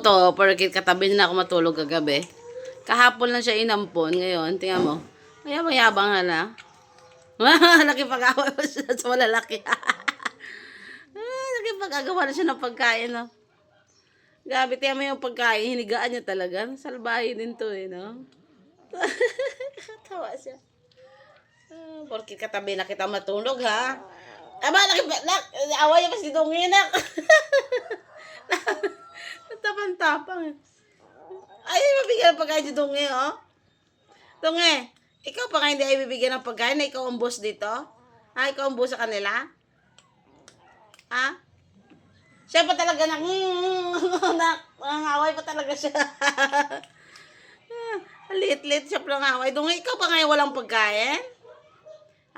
to, porkit katabi na ako matulog kagabi. Kahapon lang siya inampon. Ngayon, tingnan mo. Mayabang-yabang na. Nakipag-away pa siya sa malalaki. Nakipag-agawa na siya ng pagkain, no? Grabe, tingnan mo yung pagkain. Hinigaan niya talaga. Salbahe din to, eh, no? Tawa siya. Porkit katabi na kita matulog, ha? Aba, away niya pa si Dungin, nak. Natapang-tapang, eh. Ay, mabigyan ng pagkain si Dungi, oh. Dungi, ikaw pa nga hindi ay bibigyan ng pagkain na ikaw ang boss dito? Ha? Ikaw ang boss sa kanila? Ha? Siya pa talaga nangaway pa talaga siya. Lit-lit siya pa nangaway. Dungi, ikaw pa ngayon walang pagkain?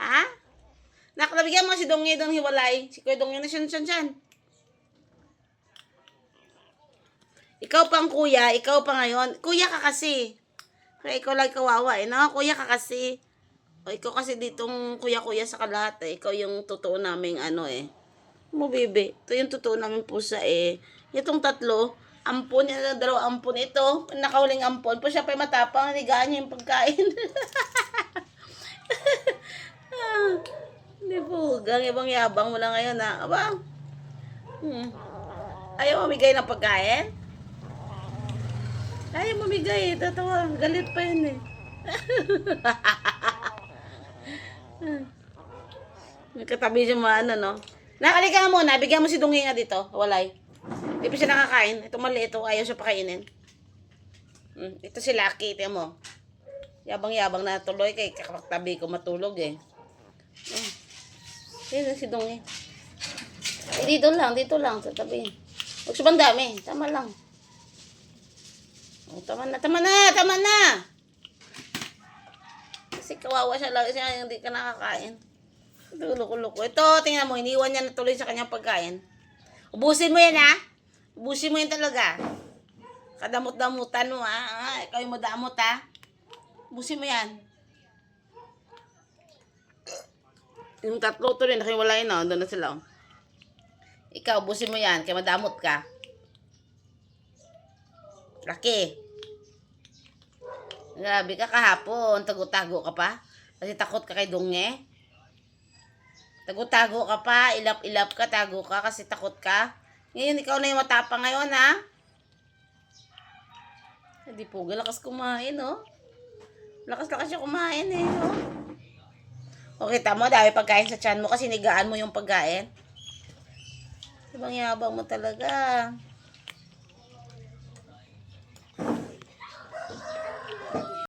Ha? Nabigyan mo si Dungi doon hiwalay. Si Kuya Dungi na siyan. Ikaw pang kuya, ikaw pa ngayon. Kuya ka kasi. Kaya ikaw lang kawawa, eh, no? Kuya ka kasi. O, ikaw kasi ditong kuya-kuya sa kalat, eh. Ikaw yung totoo naming ano, eh. Mo, bebe. Ito yung totoo naming pusa, eh. Itong tatlo, ampon, yung dalawa ampon. Ito, nakahuling ampon. Po siya pa matapang, nigaan niya yung pagkain. Hindi po, ibang-yabang mo lang ngayon, ha? Aba? Ayaw mamigay ng pagkain? Ayaw mamigay, tatawa. Galit pa yun, eh. Katabi siya maano, no? Nakalika nga muna, bigyan mo si Dungi nga dito. Walay. Hindi pa siya nakakain. Ito mali, ito. Ayaw siya pakainin. Ito si Lucky, ito mo. Yabang-yabang na tuloy kay kakatabi ko matulog, eh. Ito si Dungi. Dito lang, sa tabi. Huwag siya bang dami. Tama lang. Oh, tama na. Kasi kawawa siya lang siya hindi ka nakakain. Loko-loko. Ito, tingnan mo, iniwan niya na tuloy sa kanyang pagkain. Ubusin mo yan, ha? Ubusin mo yan talaga. Kadamot-damutan mo, ha? Ikaw yung madamot, ha? Ubusin mo yan. Yung tatlo to rin, nakiwalay na. Doon na sila. Ikaw, ubusin mo yan. Kaya madamot ka. Laki. Grabe ka kahapon. Tago-tago ka pa. Kasi takot ka kay Dungi. Tago-tago ka pa. Ilap-ilap ka. Tago ka kasi takot ka. Ngayon, ikaw na yung matapang ngayon, ha? Hindi po. Lakas kumain, oh. Lakas-lakas siya kumain, eh, oh. Okay, tama. Dami pagkain sa tiyan mo kasi nigaan mo yung pagkain. Ibang yabang mo talaga.